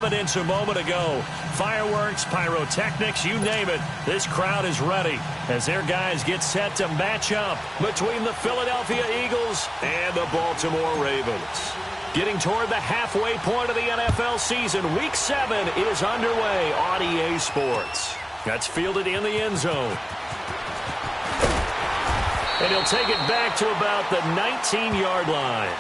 evidence a moment ago. Fireworks, pyrotechnics, you name it. This crowd is ready as their guys get set to match up between the Philadelphia Eagles and the Baltimore Ravens. Getting toward the halfway point of the NFL season, Week 7 is underway on EA Sports. That's fielded in the end zone. And he'll take it back to about the 19-yard line.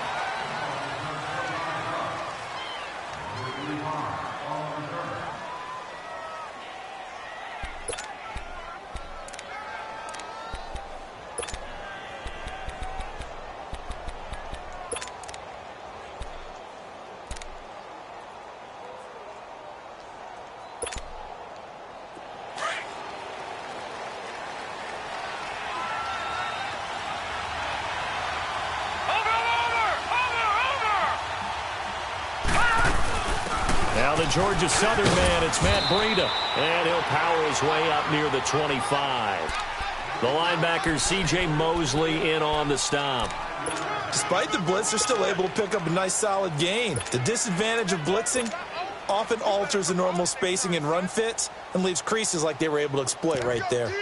Now the Georgia Southern man, it's Matt Breida. And he'll power his way up near the 25. The linebacker, C.J. Mosley, in on the stop. Despite the blitz, they're still able to pick up a nice solid gain. The disadvantage of blitzing often alters the normal spacing and run fits and leaves creases like they were able to exploit right there.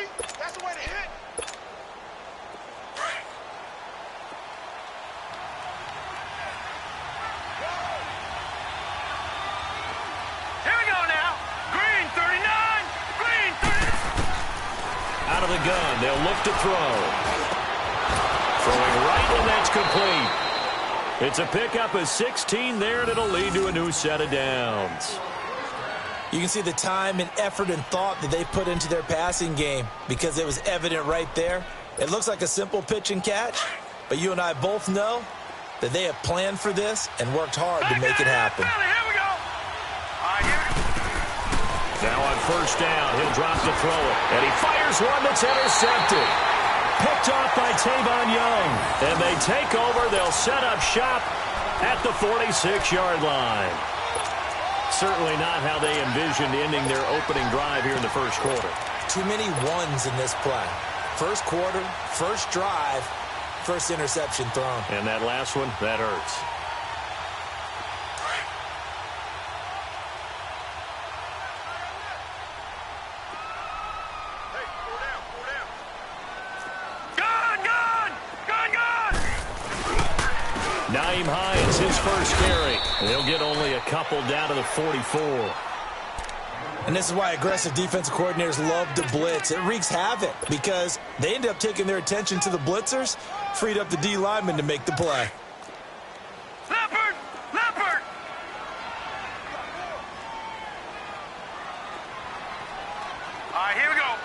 Gun. They'll look to throw. Throwing right, and that's complete. It's a pickup of 16 there, and it'll lead to a new set of downs. You can see the time and effort and thought that they put into their passing game because it was evident right there. It looks like a simple pitch and catch, but you and I both know that they have planned for this and worked hard to make it happen. Now on first down, he'll drop to throw it. And he fires one that's intercepted. Picked off by Tavon Young. And they take over. They'll set up shop at the 46-yard line. Certainly not how they envisioned ending their opening drive here in the first quarter. Too many ones in this play. First quarter, first drive, first interception thrown. And that last one, that hurts. Naeem Hines, his first carry. They'll get only a couple down to the 44. And this is why aggressive defensive coordinators love to blitz. It wreaks havoc because they end up taking their attention to the blitzers, freed up the D lineman to make the play. Leopard! Leopard! All right, here we go.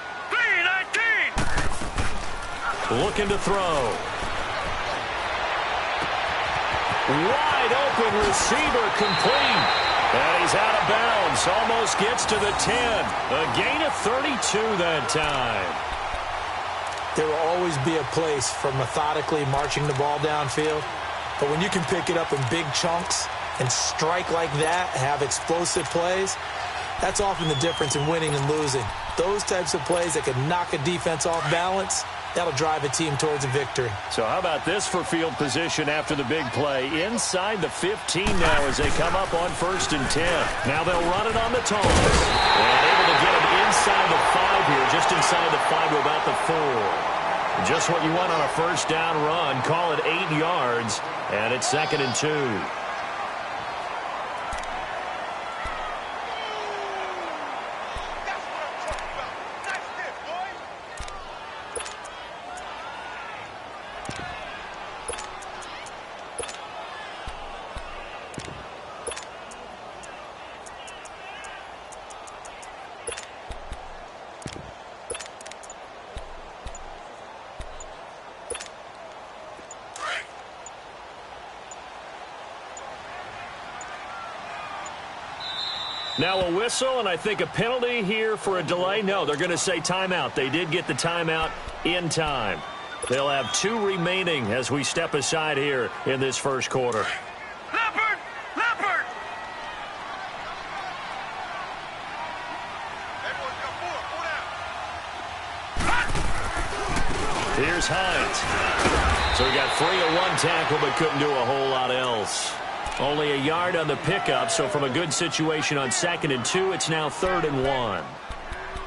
3-19. Looking to throw. Wide open receiver complete. And he's out of bounds. Almost gets to the 10. A gain of 32 that time. There will always be a place for methodically marching the ball downfield. But when you can pick it up in big chunks and strike like that, have explosive plays, that's often the difference in winning and losing. Those types of plays that can knock a defense off balance, that'll drive a team towards a victory. So how about this for field position after the big play? Inside the 15 now as they come up on 1st and 10. Now they'll run it on the toss. And able to get him inside the 5 here, just inside the 5 to about the 4. Just what you want on a first down run. Call it 8 yards, and it's 2nd and 2. Now a whistle, and I think a penalty here for a delay. No, they're going to say timeout. They did get the timeout in time. They'll have 2 remaining as we step aside here in this first quarter. Leopard! Leopard! Here's Hines. So he got free of 1 tackle but couldn't do a whole lot else. Only a yard on the pickup, so from a good situation on 2nd and 2, it's now 3rd and 1.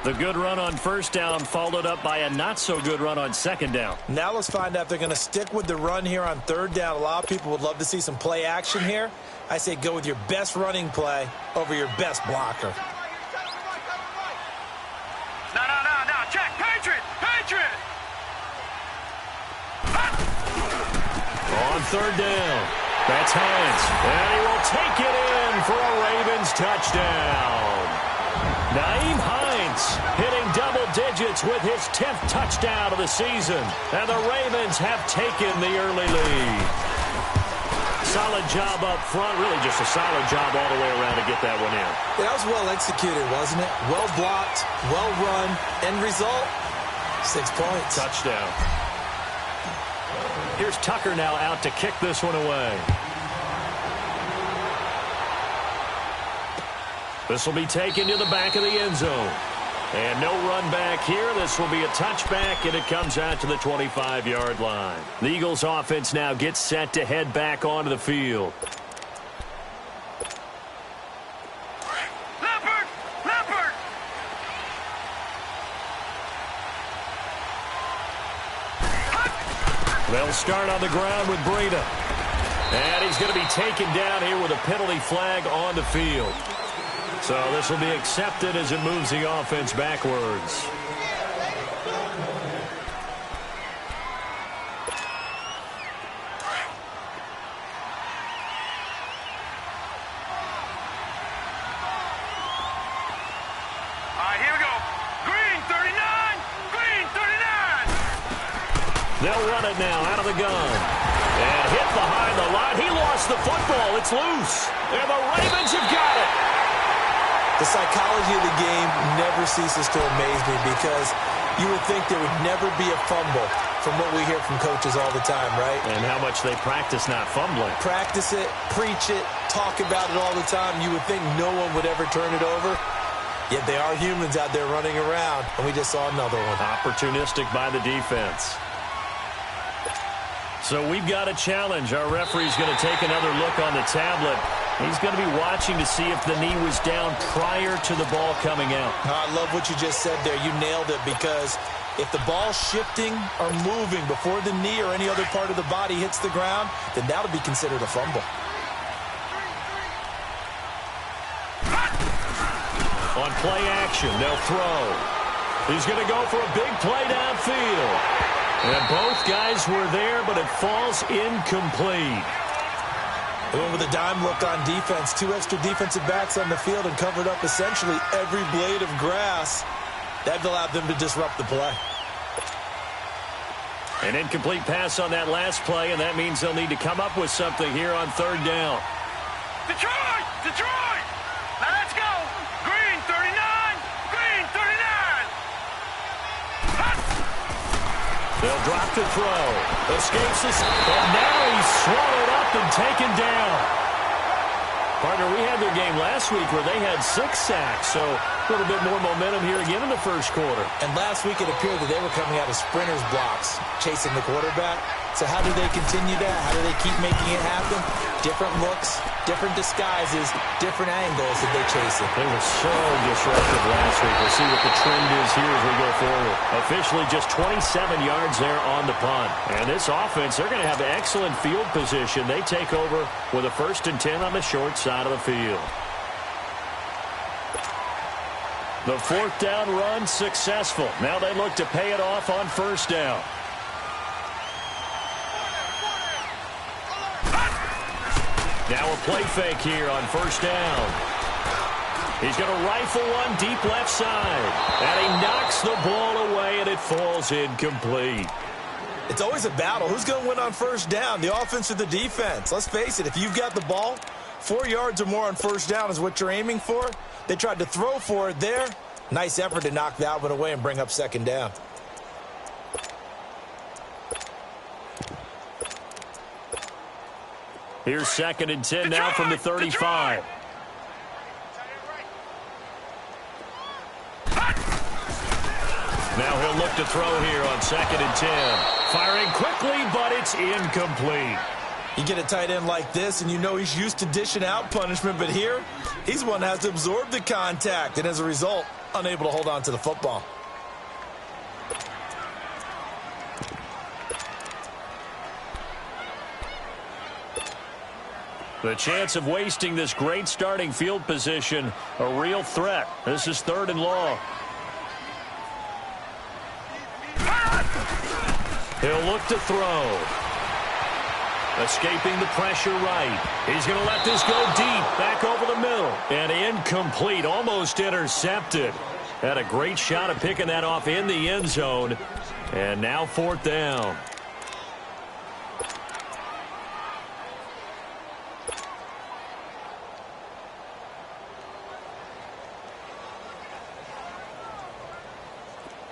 The good run on first down followed up by a not-so-good run on 2nd down. Now let's find out if they're going to stick with the run here on 3rd down. A lot of people would love to see some play action here. I say go with your best running play over your best blocker. No. Check. Patriot. On 3rd down, that's Hines. And he will take it in for a Ravens touchdown. Nyheim Hines hitting double digits with his 10th touchdown of the season. And the Ravens have taken the early lead. Solid job up front. Really just a solid job all the way around to get that one in. Yeah, that was well executed, wasn't it? Well blocked, well run. End result, 6 points. Touchdown. Here's Tucker now out to kick this one away. This will be taken to the back of the end zone. And no run back here. This will be a touchback, and it comes out to the 25-yard line. The Eagles' offense now gets set to head back onto the field. Leopard! They'll start on the ground with Breida. And he's going to be taken down here with a penalty flag on the field. So this will be accepted as it moves the offense backwards. Here we go. Green 39! They'll run it now out of the gun. And hit behind the line. He lost the football. It's loose. And the Ravens have got it. The psychology of the game never ceases to amaze me because you would think there would never be a fumble from what we hear from coaches all the time, right? And how much they practice not fumbling. Practice it, preach it, talk about it all the time. You would think no one would ever turn it over. Yet they are humans out there running around, and we just saw another one. Opportunistic by the defense. So we've got a challenge. Our referee's going to take another look on the tablet. He's going to be watching to see if the knee was down prior to the ball coming out. I love what you just said there. You nailed it, because if the ball's shifting or moving before the knee or any other part of the body hits the ground, then that'll be considered a fumble. On play action, they'll throw. He's going to go for a big play downfield. And both guys were there, but it falls incomplete. They went with a dime look on defense. 2 extra defensive backs on the field and covered up essentially every blade of grass. That allowed them to disrupt the play. An incomplete pass on that last play, and that means they'll need to come up with something here on 3rd down. Detroit! Now let's go! Green 39! They'll drop to throw. Escapes this, and now he's swallowed up and taken down. Partner, we had their game last week where they had 6 sacks, so a little bit more momentum here again in the first quarter. And last week it appeared that they were coming out of sprinters blocks, chasing the quarterback. So how do they continue that? How do they keep making it happen? Different looks, different disguises, different angles that they chase it. They were so disruptive last week. We'll see what the trend is here as we go forward. Officially just 27 yards there on the punt. And this offense, they're going to have excellent field position. They take over with a 1st and 10 on the short side of the field. The 4th down run successful. Now they look to pay it off on 1st down. Now a play fake here on 1st down. He's going to rifle one deep left side. And he knocks the ball away, and it falls incomplete. It's always a battle. Who's going to win on 1st down, the offense or the defense? Let's face it, if you've got the ball, 4 yards or more on 1st down is what you're aiming for. They tried to throw for it there. Nice effort to knock that one away and bring up 2nd down. Here's 2nd and 10 now from the 35. Now he'll look to throw here on 2nd and 10. Firing quickly, but it's incomplete. You get a tight end like this, and you know he's used to dishing out punishment, but here, he's one that has to absorb the contact, and as a result, unable to hold on to the football. The chance of wasting this great starting field position, a real threat. This is 3rd and long. He'll look to throw. Escaping the pressure right. He's going to let this go deep, back over the middle. And incomplete, almost intercepted. Had a great shot at picking that off in the end zone. And now 4th down.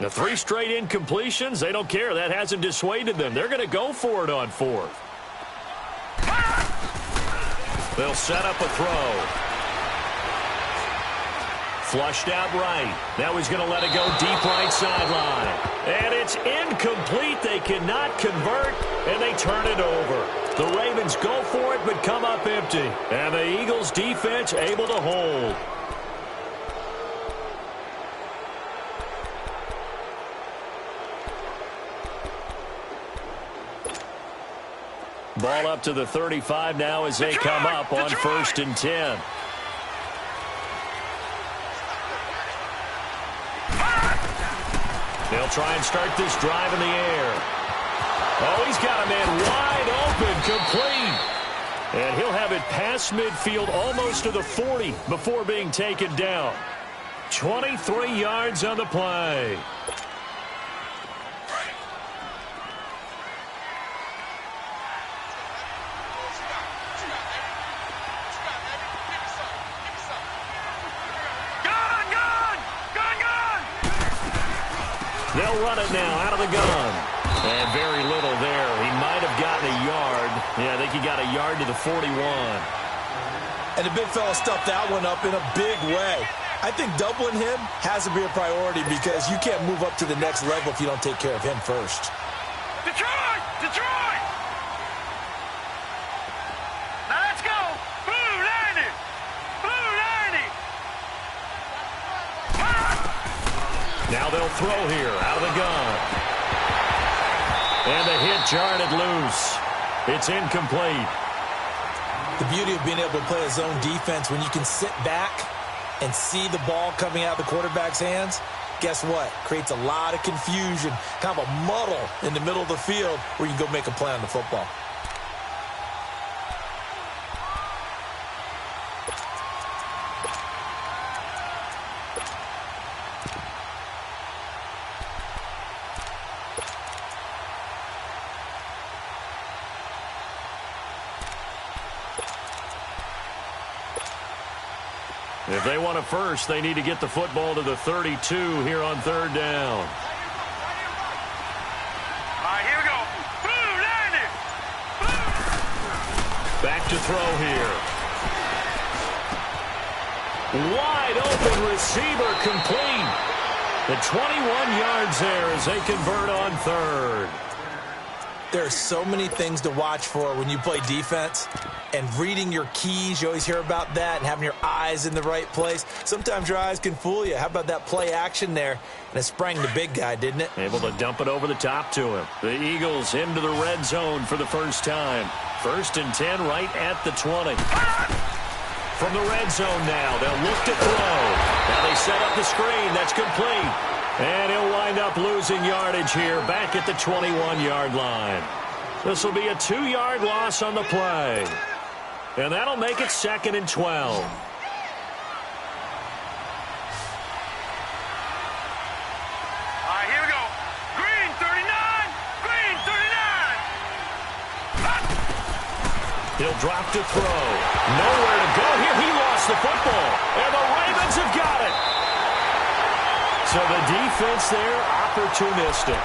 The 3 straight incompletions, they don't care. That hasn't dissuaded them. They're going to go for it on 4th. They'll set up a throw. Flushed out right. Now he's going to let it go deep right sideline. And it's incomplete. They cannot convert, and they turn it over. The Ravens go for it, but come up empty. And the Eagles defense able to hold. Ball up to the 35 now as they come up on 1st and 10. They'll try and start this drive in the air. Oh, he's got a man wide open, complete. And he'll have it past midfield almost to the 40 before being taken down. 23 yards on the play. They'll run it now out of the gun. And very little there. He might have gotten a yard. Yeah, I think he got a yard to the 41. And the big fella stuffed that one up in a big way. I think doubling him has to be a priority because you can't move up to the next level if you don't take care of him first. Detroit! Detroit! Now let's go! Blue 90! Blue 90! Now they'll throw here out of the gun. And the hit jarred it loose. It's incomplete. The beauty of being able to play a zone defense when you can sit back and see the ball coming out of the quarterback's hands, guess what? Creates a lot of confusion, kind of a muddle in the middle of the field where you can go make a play on the football. If they want a first, they need to get the football to the 32 here on 3rd down. All right, here we go. Blue 90! Blue! Back to throw here. Wide open receiver complete. The 21 yards there as they convert on 3rd. There are so many things to watch for when you play defense. And reading your keys, you always hear about that, and having your eyes in the right place. Sometimes your eyes can fool you. How about that play action there? And it sprang the big guy, didn't it? Able to dump it over the top to him. The Eagles into the red zone for the first time. 1st and 10 right at the 20. From the red zone now, they'll look to throw. Now they set up the screen. That's complete. And he'll wind up losing yardage here back at the 21-yard line. This will be a 2-yard loss on the play. And that'll make it 2nd and 12. All right, here we go. Green 39! Green 39! He'll drop to throw. Nowhere to go here. He lost the football. And the Ravens have got it. So the defense there, opportunistic.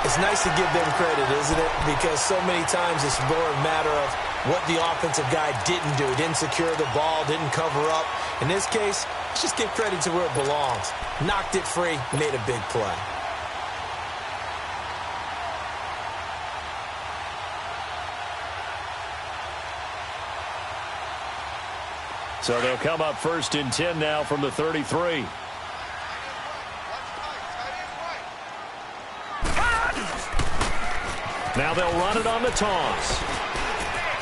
It's nice to give them credit, isn't it? Because so many times it's more a matter of what the offensive guy didn't do. He didn't secure the ball, didn't cover up. In this case, let's just give credit to where it belongs. Knocked it free, made a big play. So they'll come up 1st and 10 now from the 33. Now they'll run it on the toss.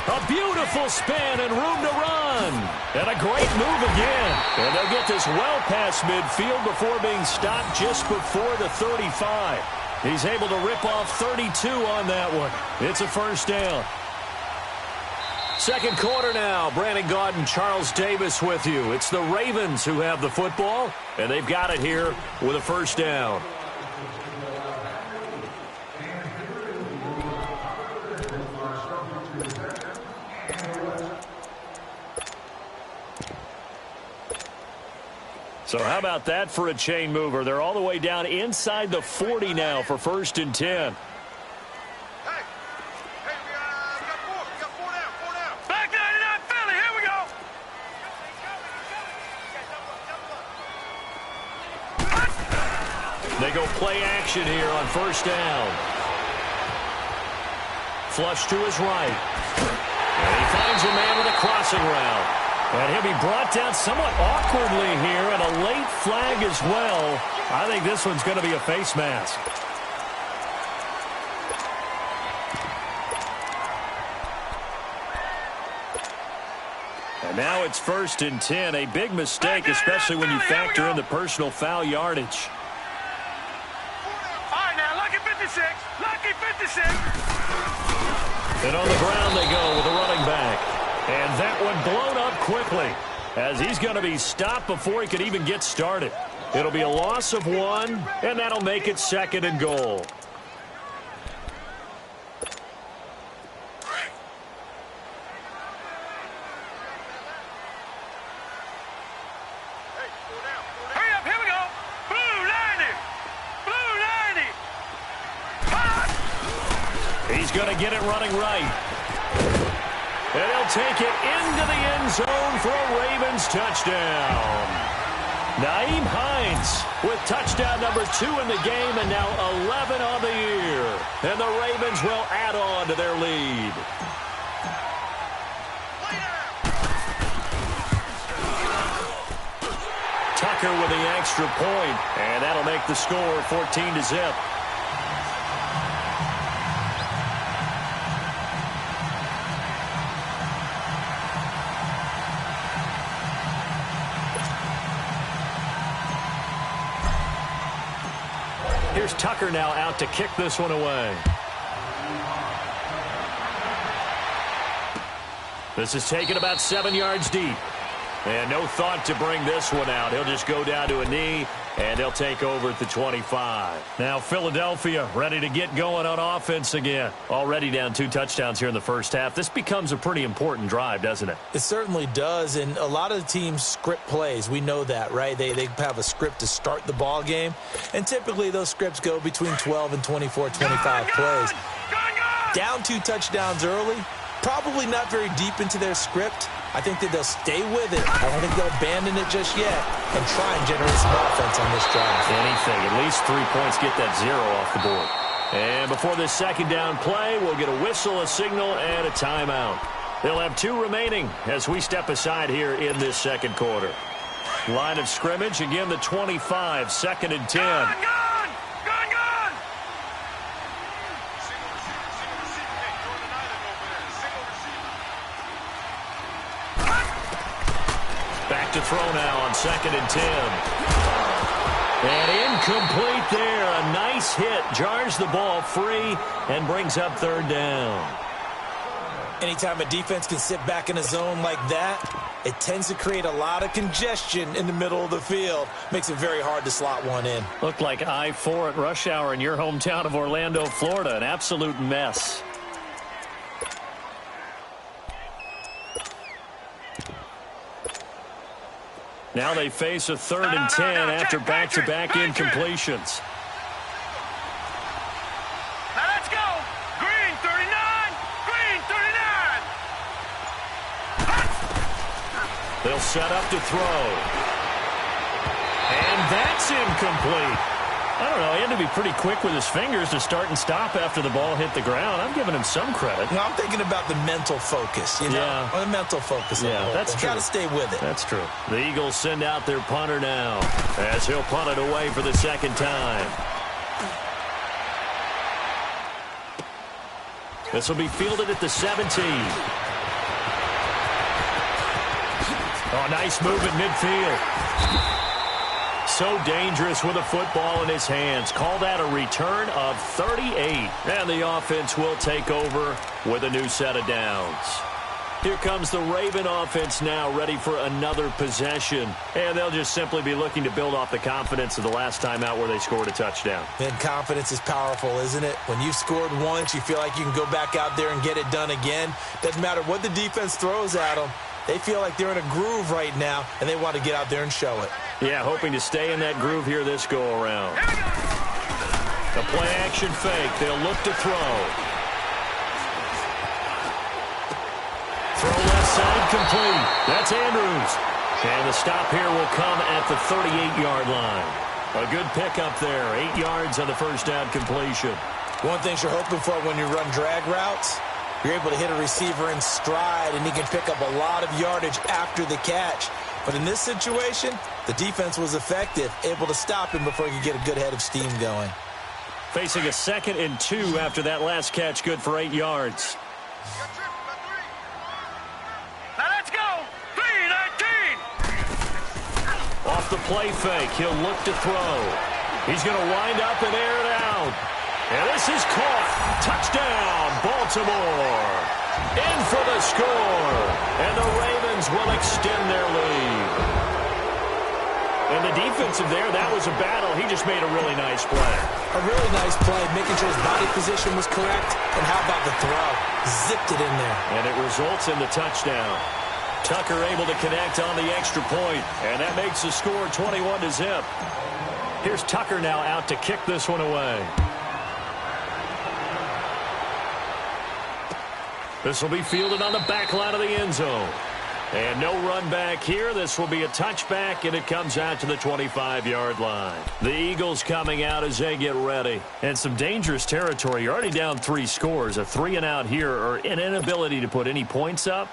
A beautiful spin and room to run. And a great move again. And they'll get this well past midfield before being stopped just before the 35. He's able to rip off 32 on that one. It's a 1st down. Second quarter now. Brandon Gaudin, Charles Davis with you. It's the Ravens who have the football, and they've got it here with a 1st down. So how about that for a chain mover? They're all the way down inside the 40 now for 1st and 10. They go play action here on 1st down. Flush to his right. And he finds a man with a crossing route. And he'll be brought down somewhat awkwardly here, and a late flag as well. I think this one's going to be a face mask. And now it's 1st and 10. A big mistake, especially when you factor in the personal foul yardage. All right, now, lucky 56. Lucky 56. And on the ground they go with a running back. And that one blown up quickly as he's going to be stopped before he could even get started. It'll be a loss of 1, and that'll make it 2nd and goal. Hurry up, here we go. Blue 90. Blue 90. He's going to get it running right. And he'll take it into the end zone for a Ravens touchdown. Nyheim Hines with touchdown number 2 in the game, and now 11 on the year. And the Ravens will add on to their lead. Tucker with the extra point, and that'll make the score 14-0. Here's Tucker now out to kick this one away. This is taken about 7 yards deep. And no thought to bring this one out. He'll just go down to a knee, and he'll take over at the 25. Now Philadelphia ready to get going on offense again. Already down 2 touchdowns here in the first half. This becomes a pretty important drive, doesn't it? It certainly does, and a lot of the teams script plays. We know that, right? They have a script to start the ball game, and typically those scripts go between 12 and 24, 25 plays. Down 2 touchdowns early, probably not very deep into their script. I think that they'll stay with it. I don't think they'll abandon it just yet and try and generate some offense on this drive. Anything. At least 3 points, get that 0 off the board. And before this 2nd down play, we'll get a whistle, a signal, and a timeout. They'll have 2 remaining as we step aside here in this 2nd quarter. Line of scrimmage, again, the 25, 2nd and 10. Back to throw now on 2nd and 10. And incomplete there. A nice hit. Jars the ball free and brings up 3rd down. Anytime a defense can sit back in a zone like that, it tends to create a lot of congestion in the middle of the field. Makes it very hard to slot one in. Looked like I-4 at rush hour in your hometown of Orlando, Florida. An absolute mess. Now they face a 3rd and 10 after back-to-back incompletions. Now let's go. Green 39. Green 39. They'll set up to throw. And that's incomplete. I don't know. He had to be pretty quick with his fingers to start and stop after the ball hit the ground. I'm giving him some credit. No, I'm thinking about the mental focus, you know? Yeah. Or the mental focus. Yeah, that's true. Got to stay with it. That's true. The Eagles send out their punter now as he'll punt it away for the second time. This will be fielded at the 17. Oh, nice move at midfield. So dangerous with a football in his hands. Call that a return of 38. And the offense will take over with a new set of downs. Here comes the Raven offense now, ready for another possession. And they'll just simply be looking to build off the confidence of the last time out where they scored a touchdown. And confidence is powerful, isn't it? When you've scored once, you feel like you can go back out there and get it done again. Doesn't matter what the defense throws at them. They feel like they're in a groove right now, and they want to get out there and show it. Yeah, hoping to stay in that groove here this go-around. The play-action fake. They'll look to throw. Throw left side complete. That's Andrews. And the stop here will come at the 38-yard line. A good pickup there. 8 yards on the first down completion. One thing you're hoping for when you run drag routes, you're able to hit a receiver in stride, and he can pick up a lot of yardage after the catch. But in this situation, the defense was effective, able to stop him before he could get a good head of steam going. Facing a 2nd and 2 after that last catch, good for 8 yards. Now let's go. 3-19. Off the play fake, he'll look to throw. He's going to wind up and air it out. And this is caught. Touchdown, Baltimore. In for the score. And the Ravens will extend their lead. And the defensive there, that was a battle. He just made a really nice play. A really nice play, making sure his body position was correct. And how about the throw? Zipped it in there. And it results in the touchdown. Tucker able to connect on the extra point. And that makes the score 21-0. Here's Tucker now out to kick this one away. This will be fielded on the back line of the end zone. And no run back here. This will be a touchback, and it comes out to the 25-yard line. The Eagles coming out as they get ready. And some dangerous territory. You're already down 3 scores. A 3-and-out here, or an inability to put any points up.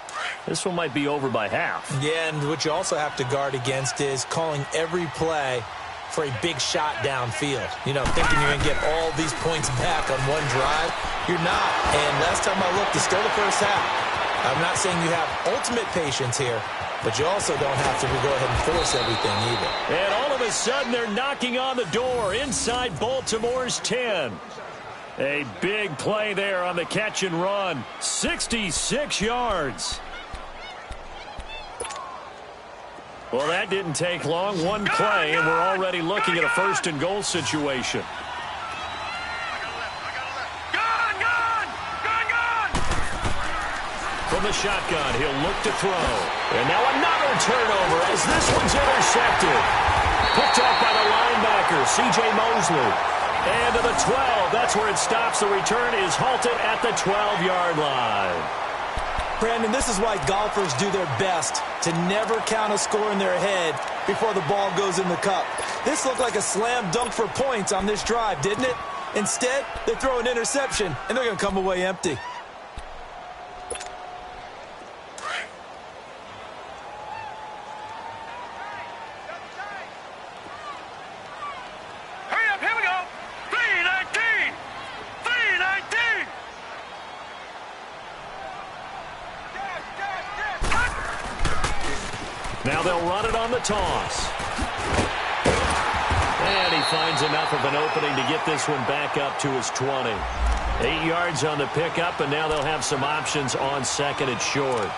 This one might be over by half. Yeah, and what you also have to guard against is calling every play for a big shot downfield. You know, thinking you're going to get all these points back on one drive. You're not. And last time I looked, it's still the first half. I'm not saying you have ultimate patience here, but you also don't have to go ahead and force everything either. And all of a sudden, they're knocking on the door inside Baltimore's 10. A big play there on the catch and run. 66 yards. Well, that didn't take long. One play, and we're already looking at a 1st and goal situation. From the shotgun, he'll look to throw. And now another turnover as this one's intercepted. Picked up by the linebacker, C.J. Mosley. And to the 12, that's where it stops. The return is halted at the 12-yard line. Brandon, this is why golfers do their best to never count a score in their head before the ball goes in the cup. This looked like a slam dunk for points on this drive, didn't it? Instead, they throw an interception, and they're going to come away empty. Hurry up, here we go. 3-19. 3-19. Now they'll run it on the toss. And he finds enough of an opening to get this one back up to his 20. 8 yards on the pickup, and now they'll have some options on 2nd and short.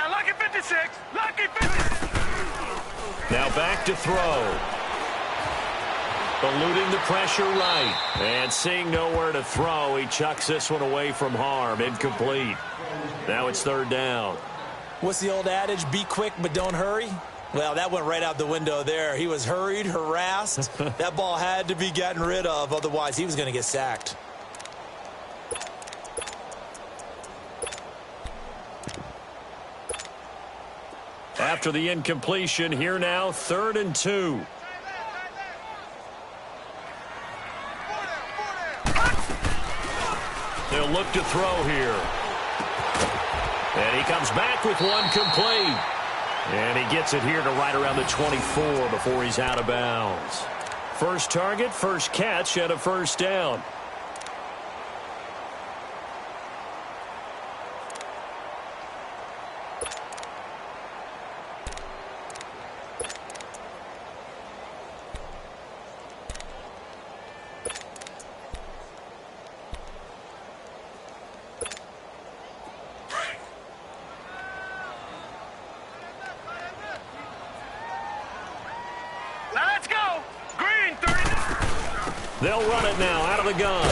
Lucky 56. Now back to throw. Eluding the pressure right. And seeing nowhere to throw, he chucks this one away from harm. Incomplete. Now it's third down. What's the old adage? Be quick, but don't hurry? Well, that went right out the window there. He was hurried, harassed. That ball had to be gotten rid of. Otherwise, he was going to get sacked. After the incompletion, here now, 3rd and 2. They'll look to throw here. And he comes back with one complete. And he gets it here to right around the 24 before he's out of bounds. First target, first catch, and a first down. They'll run it now out of the gun.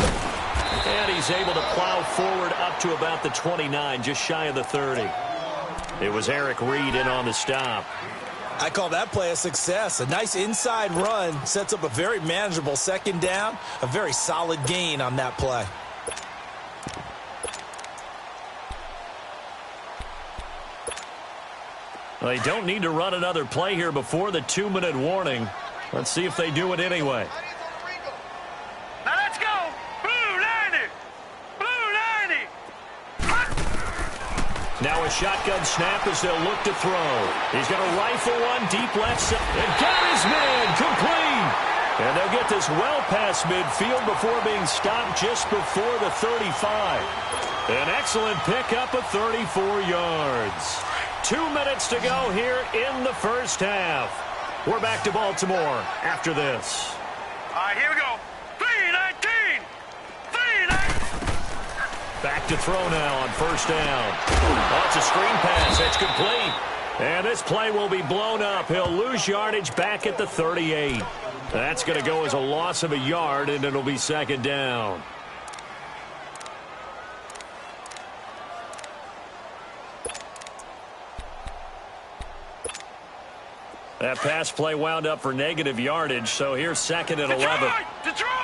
And he's able to plow forward up to about the 29, just shy of the 30. It was Eric Reed in on the stop. I call that play a success. A nice inside run sets up a very manageable second down. A very solid gain on that play. Well, they don't need to run another play here before the 2-minute warning. Let's see if they do it anyway. Now a shotgun snap as they'll look to throw. He's going to rifle one deep left side. And got his man complete. And they'll get this well past midfield before being stopped just before the 35. An excellent pickup of 34 yards. 2 minutes to go here in the first half. We're back to Baltimore after this. All right, here we go. 3-19. 3-19. Back to throw now on first down. Oh, it's a screen pass. It's complete. And this play will be blown up. He'll lose yardage back at the 38. That's going to go as a loss of a yard, and it'll be second down. That pass play wound up for negative yardage, so here's second and 11. Detroit!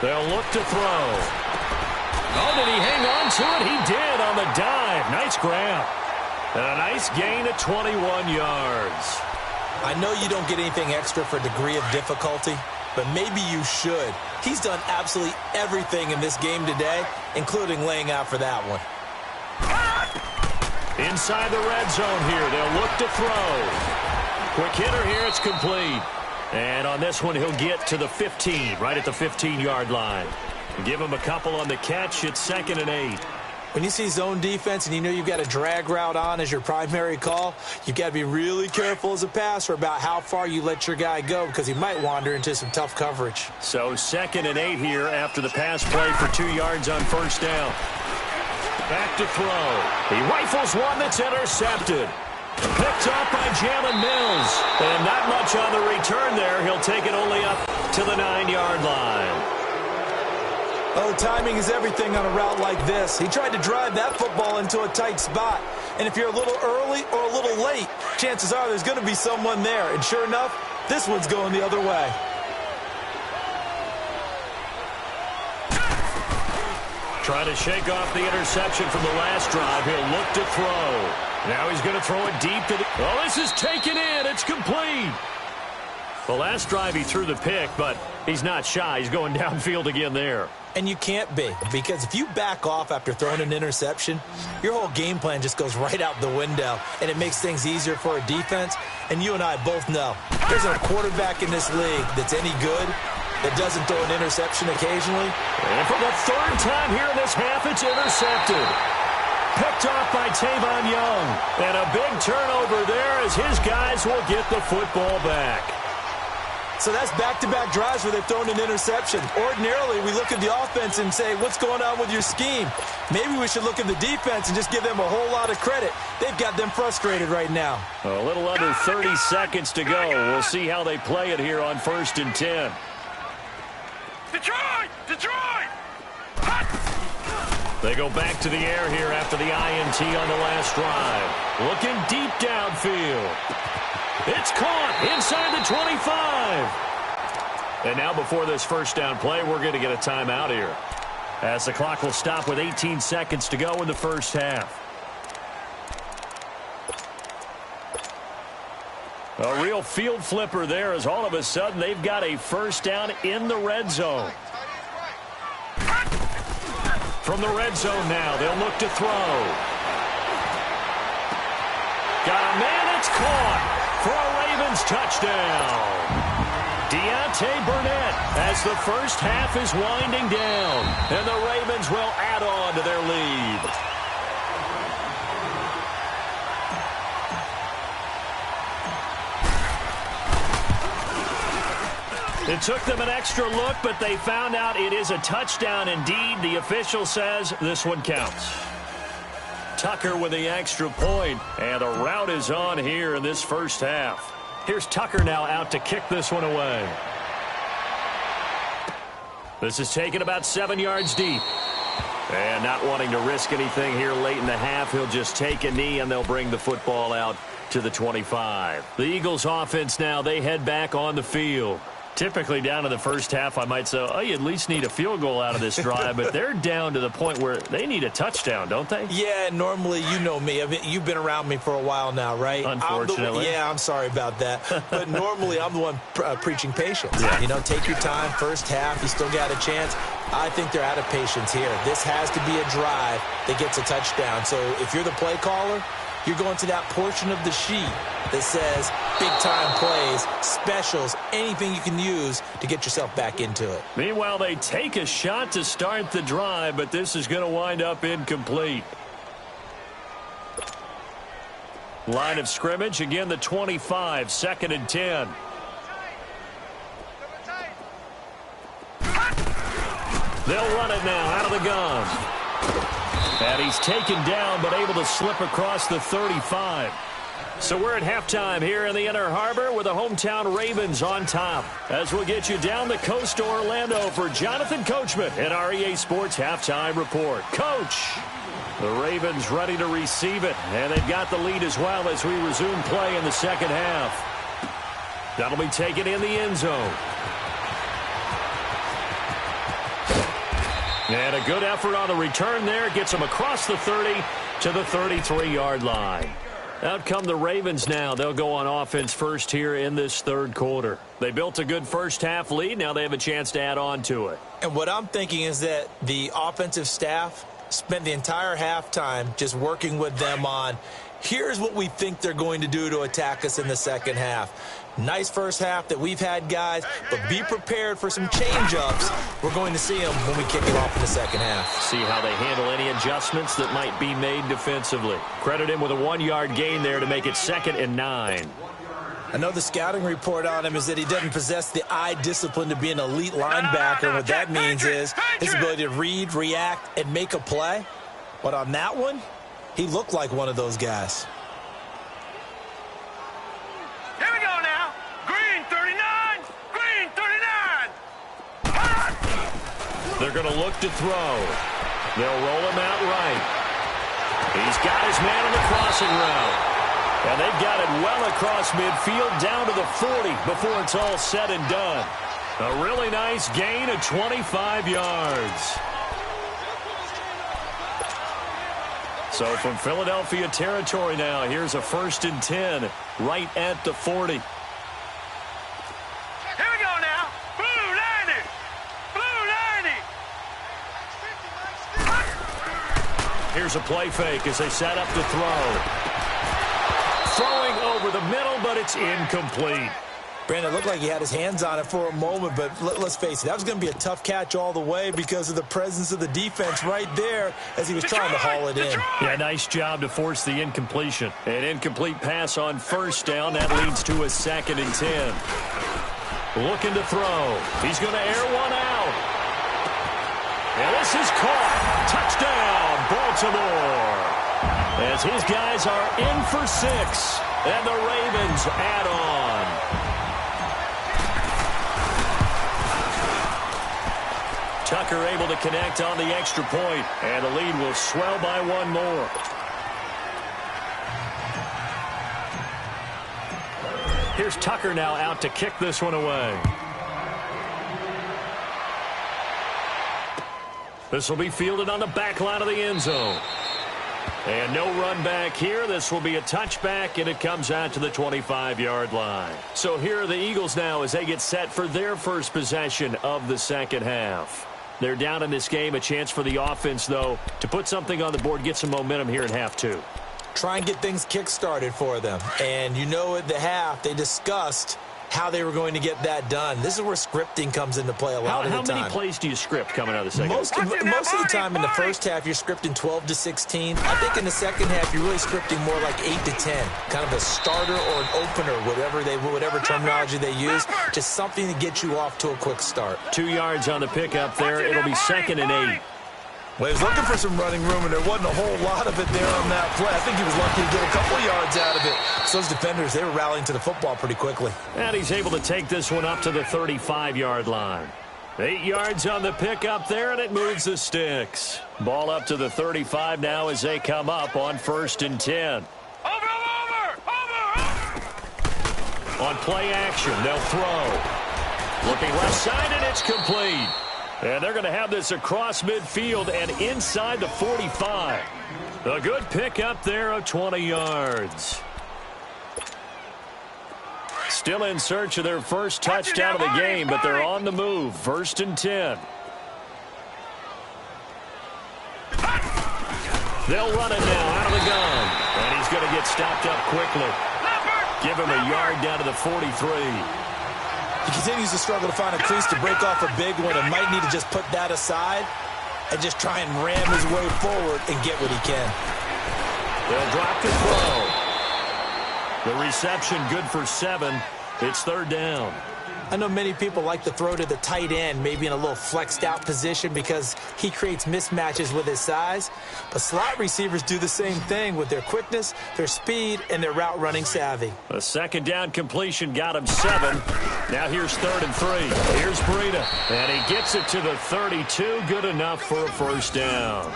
They'll look to throw. Oh, did he hang on to it? He did on the dive. Nice grab. And a nice gain of 21 yards. I know you don't get anything extra for degree of difficulty, but maybe you should. He's done absolutely everything in this game today, including laying out for that one. Inside the red zone here. They'll look to throw. Quick hitter here. It's complete. And on this one, he'll get to the 15, right at the 15-yard line. Give him a couple on the catch. It's 2nd and 8. When you see zone defense and you know you've got a drag route on as your primary call, you've got to be really careful as a passer about how far you let your guy go because he might wander into some tough coverage. So 2nd and 8 here after the pass play for 2 yards on first down. Back to throw. He rifles one that's intercepted. Picked off by Jalen Mills. And not much on the return there. He'll take it only up to the 9-yard line. Oh, timing is everything on a route like this. He tried to drive that football into a tight spot. And if you're a little early or a little late, chances are there's going to be someone there. And sure enough, this one's going the other way. Trying to shake off the interception from the last drive. He'll look to throw. Now he's going to throw it deep to the... Oh, this is taken in. It's complete. The last drive he threw the pick, but he's not shy. He's going downfield again there. And you can't be, because if you back off after throwing an interception, your whole game plan just goes right out the window, and it makes things easier for a defense. And you and I both know there's a quarterback in this league that's any good that doesn't throw an interception occasionally. And for the 3rd time here in this half, it's intercepted. Picked off by Tavon Young. And a big turnover there as his guys will get the football back. So that's back-to-back drives where they've thrown an interception. Ordinarily, we look at the offense and say, what's going on with your scheme? Maybe we should look at the defense and just give them a whole lot of credit. They've got them frustrated right now. A little under 30 seconds to go. We'll see how they play it here on 1st and 10. Detroit! Detroit! They go back to the air here after the INT on the last drive. Looking deep downfield. It's caught inside the 25. And now before this first down play, we're going to get a timeout here, as the clock will stop with 18 seconds to go in the first half. A real field flipper there, as all of a sudden they've got a first down in the red zone. From the red zone now, they'll look to throw. Got a man, it's caught for a Ravens touchdown. Deontay Burnett as the first half is winding down, and the Ravens will add on to their lead. It took them an extra look, but they found out it is a touchdown indeed. The official says this one counts. Tucker with the extra point, and the route is on here in this first half. Here's Tucker now out to kick this one away. This is taken about 7 yards deep. And not wanting to risk anything here late in the half, he'll just take a knee, and they'll bring the football out to the 25. The Eagles offense now, they head back on the field. Typically down in the first half, I might say, oh, you at least need a field goal out of this drive, but they're down to the point where they need a touchdown, don't they? Yeah, normally, you know me. I mean, you've been around me for a while now, right? Unfortunately. I'm sorry about that. But normally, I'm the one preaching patience. Yeah. You know, take your time, first half, you still got a chance. I think they're out of patience here. This has to be a drive that gets a touchdown. So if you're the play caller, you're going to that portion of the sheet that says big-time plays, specials, anything you can use to get yourself back into it. Meanwhile, they take a shot to start the drive, but this is going to wind up incomplete. Line of scrimmage, again, the 25, 2nd and 10. They'll run it now out of the gun. And he's taken down, but able to slip across the 35. So we're at halftime here in the Inner Harbor with the hometown Ravens on top. As we'll get you down the coast to Orlando for Jonathan Coachman at our EA Sports Halftime Report. Coach, the Ravens ready to receive it, and they've got the lead as well as we resume play in the second half. That'll be taken in the end zone. And a good effort on the return there. Gets them across the 30 to the 33-yard line. Out come the Ravens now. They'll go on offense first here in this third quarter. They built a good first half lead. Now they have a chance to add on to it. And what I'm thinking is that the offensive staff spent the entire halftime just working with them on, here's what we think they're going to do to attack us in the second half. Nice first half that we've had, guys, but be prepared for some change-ups. We're going to see them when we kick it off in the second half. See how they handle any adjustments that might be made defensively. Credit him with a 1-yard gain there to make it 2nd and 9. I know the scouting report on him is that he doesn't possess the eye discipline to be an elite linebacker. And what that means is his ability to read, react, and make a play. But on that one, he looked like one of those guys. Here we go now. Green 39. Green 39. They're going to look to throw. They'll roll him out right. He's got his man on the crossing route. And they've got it well across midfield down to the 40 before it's all said and done. A really nice gain of 25 yards. So from Philadelphia territory now, here's a 1st and 10 right at the 40. Here we go now. Blue 90. Blue 90. Here's a play fake as they set up to throw. Throwing over the middle, but it's incomplete. Brandon, it looked like he had his hands on it for a moment, but let's face it, that was going to be a tough catch all the way because of the presence of the defense right there as he was trying to haul it in. Yeah, nice job to force the incompletion. An incomplete pass on first down. That leads to a 2nd and 10. Looking to throw. He's going to air one out. And this is caught. Touchdown, Baltimore. As his guys are in for 6. And the Ravens add on. Tucker able to connect on the extra point. And the lead will swell by one more. Here's Tucker now out to kick this one away. This will be fielded on the back line of the end zone. And no run back here. This will be a touchback, and it comes out to the 25-yard line. So here are the Eagles now as they get set for their first possession of the second half. They're down in this game. A chance for the offense, though, to put something on the board, get some momentum here in half two. Try and get things kick-started for them. And you know at the half, they discussed how they were going to get that done. This is where scripting comes into play a lot of the time. How many plays do you script coming out of the second half? Most of the time in the first half, you're scripting 12 to 16. I think in the second half, you're really scripting more like 8 to 10. Kind of a starter or an opener, whatever terminology they use. Just something to get you off to a quick start. 2 yards on the pickup there. It'll be 2nd and 8. Well, he was looking for some running room, and there wasn't a whole lot of it there on that play. I think he was lucky to get a couple of yards out of it. So those defenders, they were rallying to the football pretty quickly. And he's able to take this one up to the 35-yard line. 8 yards on the pickup there, and it moves the sticks. Ball up to the 35 now as they come up on 1st and 10. Over! On play action, they'll throw. Looking left side, and it's complete. And they're going to have this across midfield and inside the 45. A good pickup there of 20 yards. Still in search of their first touchdown of the game, but they're on the move. 1st and 10. They'll run it now out of the gun. And he's going to get stopped up quickly. Give him a yard down to the 43. He continues to struggle to find a crease to break off a big one and might need to just put that aside and just try and ram his way forward and get what he can. They'll drop to throw. The reception good for 7. It's 3rd down. I know many people like to throw to the tight end, maybe in a little flexed out position because he creates mismatches with his size. But slot receivers do the same thing with their quickness, their speed, and their route running savvy. A 2nd down completion got him 7. Now here's 3rd and 3. Here's Breida. And he gets it to the 32. Good enough for a 1st down.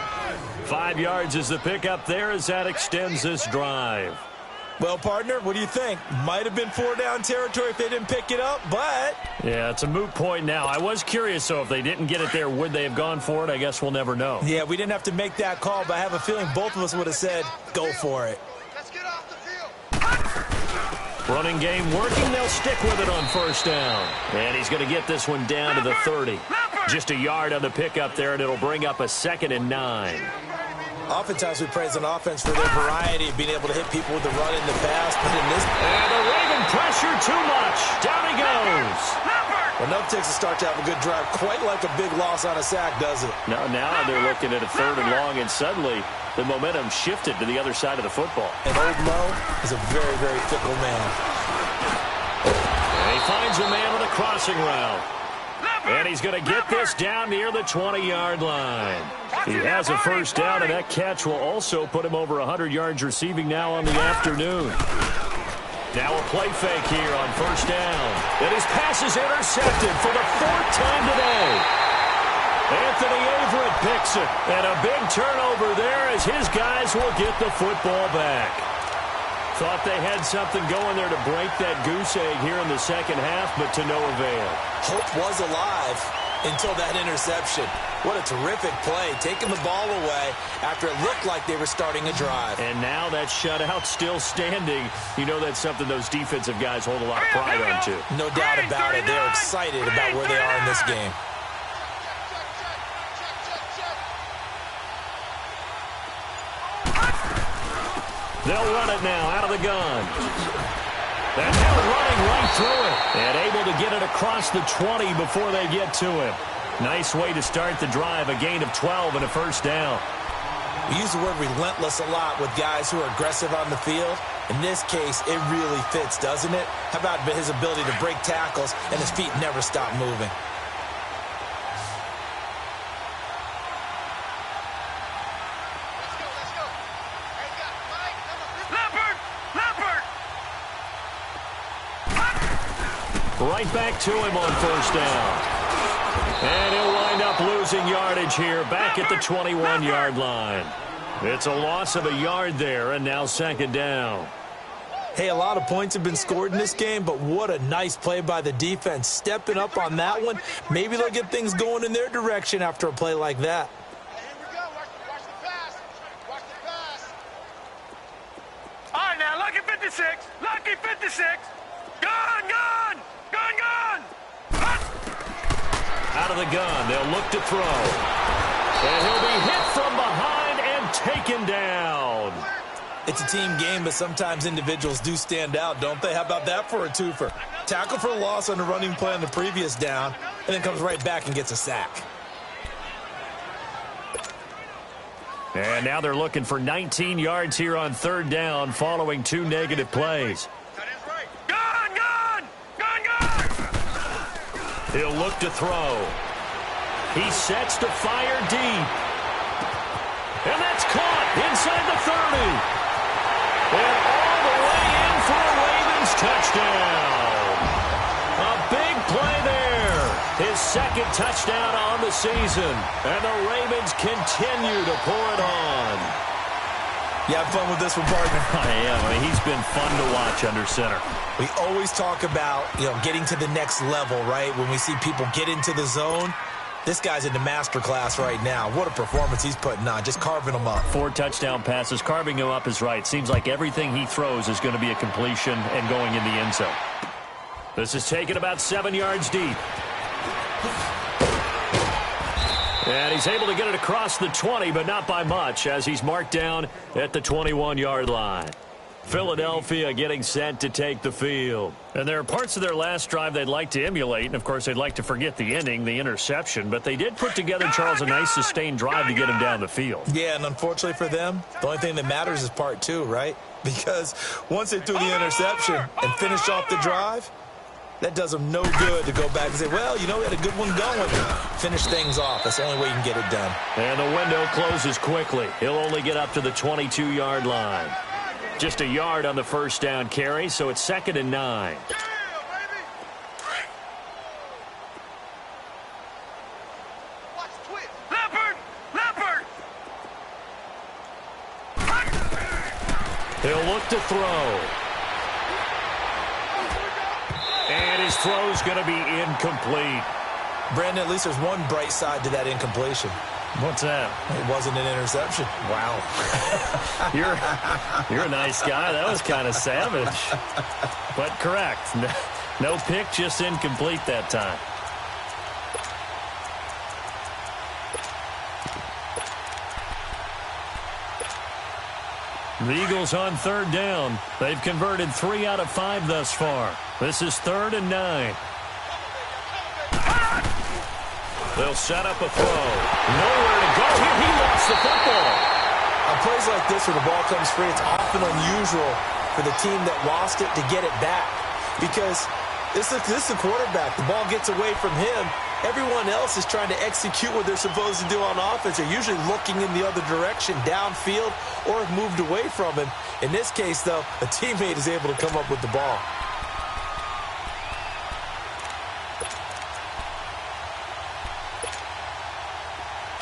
5 yards is the pickup there as that extends this drive. Well, partner, what do you think? Might have been 4-down territory if they didn't pick it up, but... Yeah, it's a moot point now. I was curious, so if they didn't get it there, would they have gone for it? I guess we'll never know. Yeah, we didn't have to make that call, but I have a feeling both of us would have said, go for it. Let's get off the field. Running game working. They'll stick with it on 1st down. And he's going to get this one down to the 30. Just a yard on the pickup there, and it'll bring up a 2nd and 9. Oftentimes we praise an offense for their variety of being able to hit people with the run in the pass, but in this... And the Raven pressure too much. Down he goes. Well, enough takes a start to have a good drive. Quite like a big loss on a sack, does it? Now they're looking at a 3rd and long, and suddenly the momentum shifted to the other side of the football. And Old Mo is a very, very fickle man. And he finds a man on a crossing route. And he's going to get this down near the 20-yard line. He has a 1st down, and that catch will also put him over 100 yards receiving now on the afternoon. Now a play fake here on 1st down. And his pass is intercepted for the 4th time today. Anthony Averett picks it. And a big turnover there as his guys will get the football back. Thought they had something going there to break that goose egg here in the second half, but to no avail. Hope was alive until that interception. What a terrific play, taking the ball away after it looked like they were starting a drive. And now that shutout still standing. You know that's something those defensive guys hold a lot of pride on, too. No doubt about it. They're excited about where they are in this game. They'll run it now out of the gun. And now running right through it. And able to get it across the 20 before they get to him. Nice way to start the drive. A gain of 12 and a 1st down. We use the word relentless a lot with guys who are aggressive on the field. In this case, it really fits, doesn't it? How about his ability to break tackles and his feet never stop moving? Right back to him on first down. And he'll wind up losing yardage here back at the 21-yard line. It's a loss of a yard there, and now second down. Hey, a lot of points have been scored in this game, but what a nice play by the defense. Stepping up on that one, maybe they'll get things going in their direction after a play like that. Here we go. Watch the pass. Watch the pass. All right, now, lucky 56. Lucky 56. Gun. Out of the gun, they'll look to throw. And he'll be hit from behind and taken down. It's a team game, but sometimes individuals do stand out, don't they? How about that for a twofer? Tackle for a loss on the running play on the previous down, and then comes right back and gets a sack. And now they're looking for 19 yards here on third down following 2 negative plays. He'll look to throw. He sets to fire deep. And that's caught inside the 30. And all the way in for a Ravens touchdown. A big play there. His second touchdown on the season. And the Ravens continue to pour it on. You have fun with this one, partner? I am. I mean, he's been fun to watch under center. We always talk about, getting to the next level, right? When we see people get into the zone, this guy's in the master class right now. What a performance he's putting on, just carving them up. 4 touchdown passes. Carving him up is right. Seems like everything he throws is going to be a completion and going in the end zone. This is taken about 7 yards deep. And he's able to get it across the 20, but not by much, as he's marked down at the 21-yard line. Philadelphia getting set to take the field. And there are parts of their last drive they'd like to emulate, and, of course, they'd like to forget the ending, the interception. But they did put together, Charles, a nice sustained drive to get him down the field. Yeah, and unfortunately for them, the only thing that matters is part 2, right? Because once they threw the interception and finished off the drive, that does them no good to go back and say, well, we had a good one going. Finish things off. That's the only way you can get it done. And the window closes quickly. He'll only get up to the 22-yard line. Just a yard on the first down carry, so it's 2nd and 9. Leopard! He'll look to throw. And his throw's going to be incomplete. Brandon, at least there's one bright side to that incompletion. What's that? It wasn't an interception. Wow. You're a nice guy. That was kind of savage. But correct. No pick, just incomplete that time. The Eagles on third down. They've converted 3 out of 5 thus far. This is 3rd and 9. They'll set up a throw. Nowhere to go here. He lost the football. On plays like this where the ball comes free, it's often unusual for the team that lost it to get it back. Because this is the quarterback. The ball gets away from him. Everyone else is trying to execute what they're supposed to do on offense. They're usually looking in the other direction, downfield, or have moved away from him. In this case, though, a teammate is able to come up with the ball.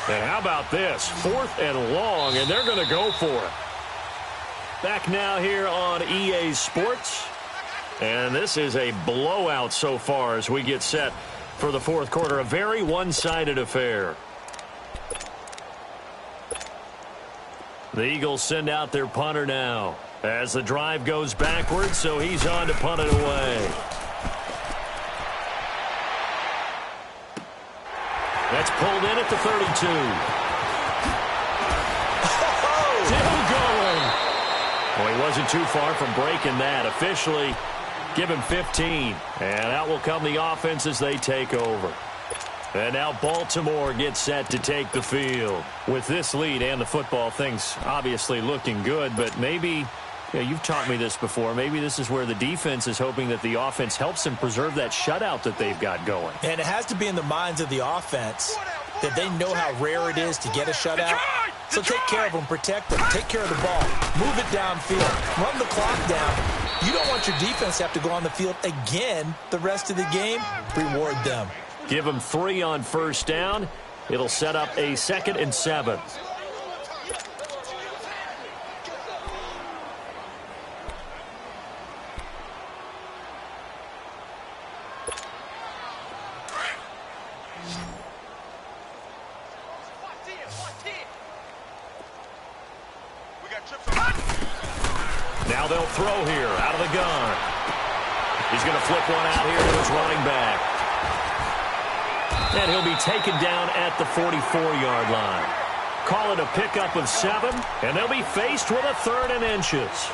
And how about this? 4th and long, and they're going to go for it. Back now here on EA Sports. And this is a blowout so far as we get set for the 4th quarter. A very one-sided affair. The Eagles send out their punter now as the drive goes backwards, so he's on to punt it away. That's pulled in at the 32. Still going. Well, he wasn't too far from breaking that. Officially, give him 15. And out will come the offense as they take over. And now Baltimore gets set to take the field. With this lead and the football, things obviously looking good, but maybe Yeah, you've taught me this before. Maybe this is where the defense is hoping that the offense helps them preserve that shutout that they've got going. And it has to be in the minds of the offense that they know how rare it is to get a shutout. So take care of them, protect them, take care of the ball, move it downfield, run the clock down. You don't want your defense to have to go on the field again the rest of the game. Reward them. Give them 3 on first down. It'll set up a 2nd and 7. Now they'll throw here out of the gun. He's going to flip one out here to his running back. And he'll be taken down at the 44-yard line. Call it a pickup of 7, and they'll be faced with a 3rd and inches.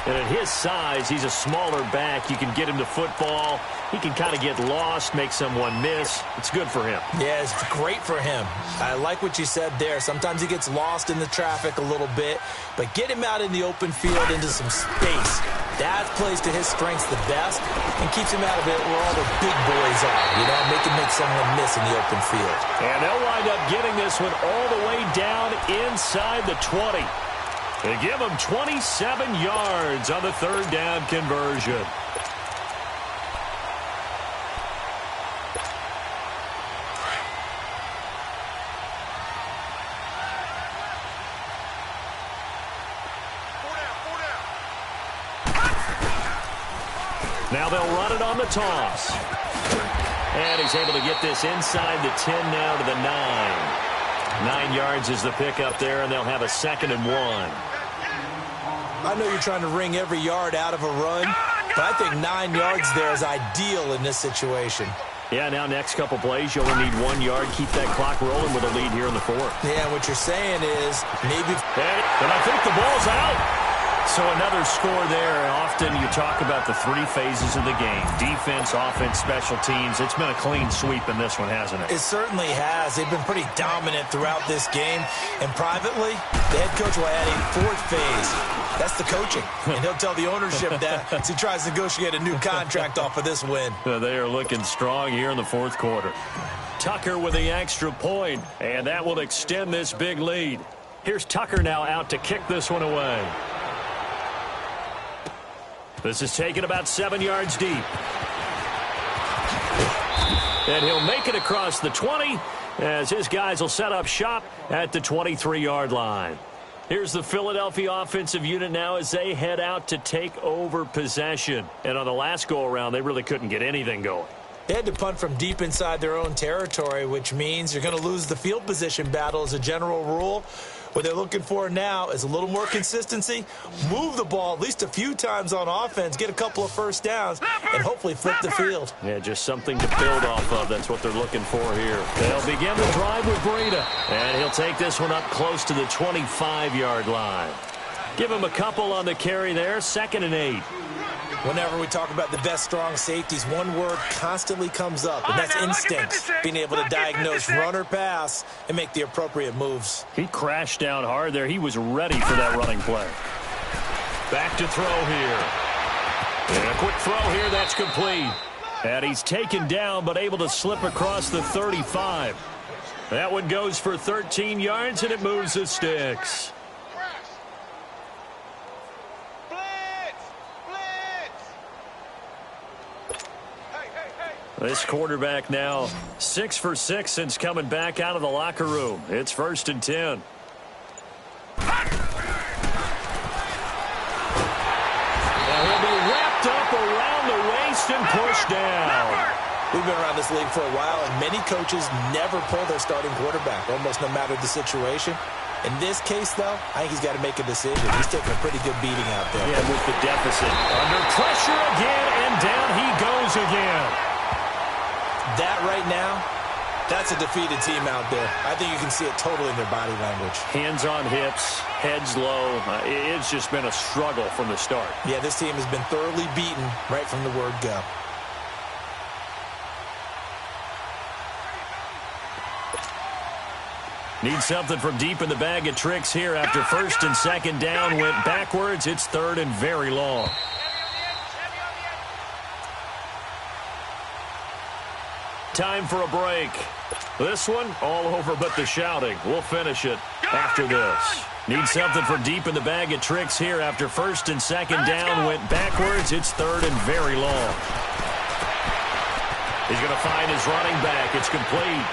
And at his size, he's a smaller back. You can get him to football. He can kind of get lost, make someone miss. It's good for him. Yeah, it's great for him. I like what you said there. Sometimes he gets lost in the traffic a little bit, but get him out in the open field into some space. That plays to his strengths the best and keeps him out of it where all the big boys are, you know, make someone miss in the open field. And they'll wind up getting this one all the way down inside the 20. They give him 27 yards on the 3rd down conversion. Now they'll run it on the toss. And he's able to get this inside the 10 now to the 9. 9 yards is the pickup there, and they'll have a 2nd and 1. I know you're trying to wring every yard out of a run, but I think 9 yards there is ideal in this situation. Yeah, now next couple plays, you only need 1 yard. Keep that clock rolling with a lead here in the 4th. Yeah, what you're saying is maybe... And I think the ball's out. So another score there. Often you talk about the 3 phases of the game. Defense, offense, special teams. It's been a clean sweep in this one, hasn't it? It certainly has. They've been pretty dominant throughout this game. And privately, the head coach will add a 4th phase. That's the coaching. And he'll tell the ownership that as he tries to negotiate a new contract off of this win. They are looking strong here in the 4th quarter. Tucker with the extra point, and that will extend this big lead. Here's Tucker now out to kick this one away. This is taken about 7 yards deep. And he'll make it across the 20 as his guys will set up shop at the 23-yard line. Here's the Philadelphia offensive unit now as they head out to take over possession. And on the last go-around, they really couldn't get anything going. They had to punt from deep inside their own territory, which means you're going to lose the field position battle as a general rule. What they're looking for now is a little more consistency, move the ball at least a few times on offense, get a couple of first downs, and hopefully flip the field. Yeah, just something to build off of. That's what they're looking for here. They'll begin the drive with Breida, and he'll take this one up close to the 25-yard line. Give him a couple on the carry there, 2nd and 8. Whenever we talk about the best strong safeties, one word constantly comes up, and that's instinct. Being able to diagnose run or pass and make the appropriate moves. He crashed down hard there. He was ready for that running play. Back to throw here. And a quick throw here. That's complete. And he's taken down but able to slip across the 35. That one goes for 13 yards, and it moves the sticks. This quarterback now 6 for 6 since coming back out of the locker room. It's 1st and 10. Now he'll be wrapped up around the waist and pushed down. We've been around this league for a while, and many coaches never pull their starting quarterback, almost no matter the situation. In this case, though, I think he's got to make a decision. He's taking a pretty good beating out there. Yeah, with the deficit. Under pressure again, and down he goes again. That right now, that's a defeated team out there. I think you can see it totally in their body language. Hands on hips, heads low. It's just been a struggle from the start. Yeah, this team has been thoroughly beaten right from the word go. Need something from deep in the bag of tricks here after first and second down went backwards. It's third and very long. Time for a break. This one, all over but the shouting. We'll finish it after this. Need something from deep in the bag of tricks here after first and second down went backwards. It's third and very long. He's going to find his running back. It's complete.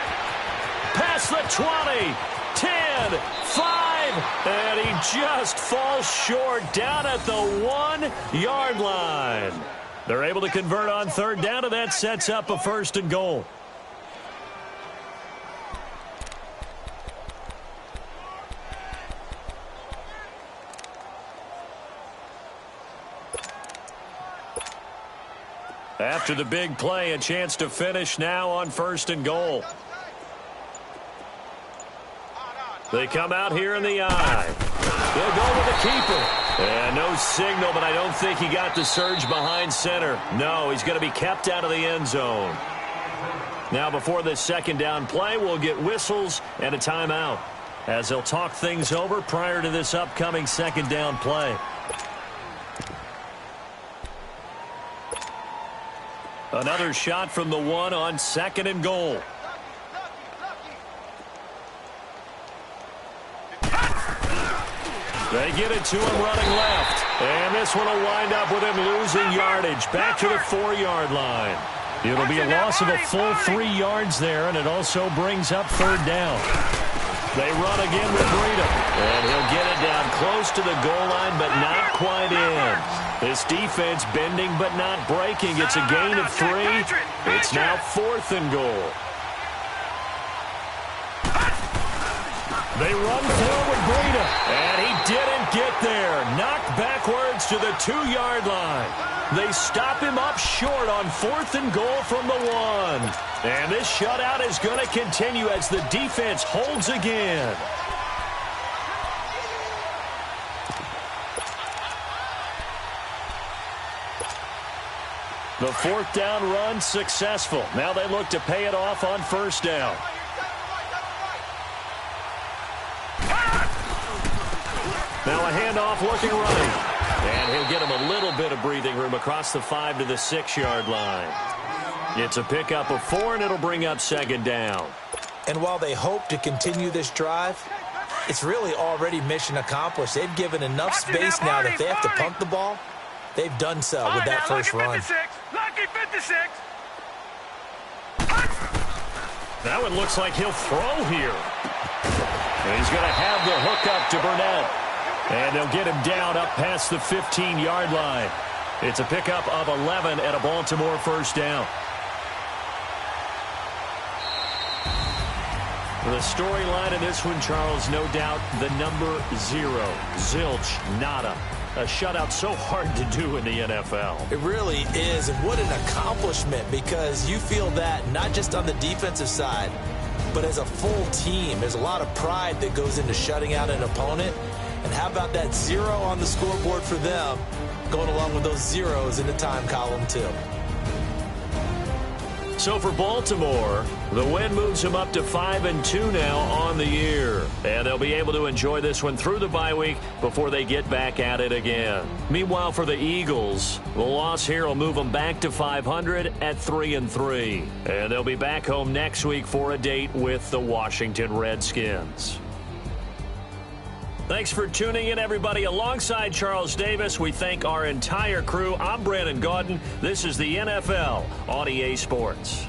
Past the 20, 10, 5, and he just falls short down at the 1-yard line. They're able to convert on third down, and that sets up a first and goal. After the big play, a chance to finish now on first and goal. They come out here in the eye. They'll go with the keeper. And no signal, but I don't think he got the surge behind center. No, he's going to be kept out of the end zone. Now, before this second down play, we'll get whistles and a timeout as they'll talk things over prior to this upcoming second down play. Another shot from the 1 on second and goal. They get it to him running left. And this one will wind up with him losing yardage. Back to the 4-yard line. It'll be a loss of a full 3 yards there, and it also brings up third down. They run again with Breida. And he'll get it down close to the goal line, but not quite in. This defense bending but not breaking. It's a gain of 3. It's now fourth and goal. They run forward Breida, and he didn't get there. Knocked backwards to the 2-yard line. They stop him up short on fourth and goal from the 1. And this shutout is going to continue as the defense holds again. The fourth down run successful. Now they look to pay it off on first down. Now a handoff looking right. And he'll get him a little bit of breathing room across the 5 to the 6-yard line. It's a pickup of 4, and it'll bring up second down. And while they hope to continue this drive, it's really already mission accomplished. They've given enough space now that they have to punt the ball. They've done so with that first run. Lucky 56. That one looks like he'll throw here. And he's going to have the hook up to Burnett. And they'll get him down up past the 15-yard line. It's a pickup of 11 at a Baltimore first down. The storyline in this one, Charles, no doubt the number 0. Zilch, nada. A shutout so hard to do in the NFL. It really is, and what an accomplishment, because you feel that not just on the defensive side, but as a full team. There's a lot of pride that goes into shutting out an opponent. And how about that 0 on the scoreboard for them, going along with those zeros in the time column, too. So for Baltimore, the win moves them up to 5-2 now on the year. And they'll be able to enjoy this one through the bye week before they get back at it again. Meanwhile, for the Eagles, the loss here will move them back to 500 at 3-3. And they'll be back home next week for a date with the Washington Redskins. Thanks for tuning in, everybody. Alongside Charles Davis, we thank our entire crew. I'm Brandon Gaudin. This is the NFL on EA Sports.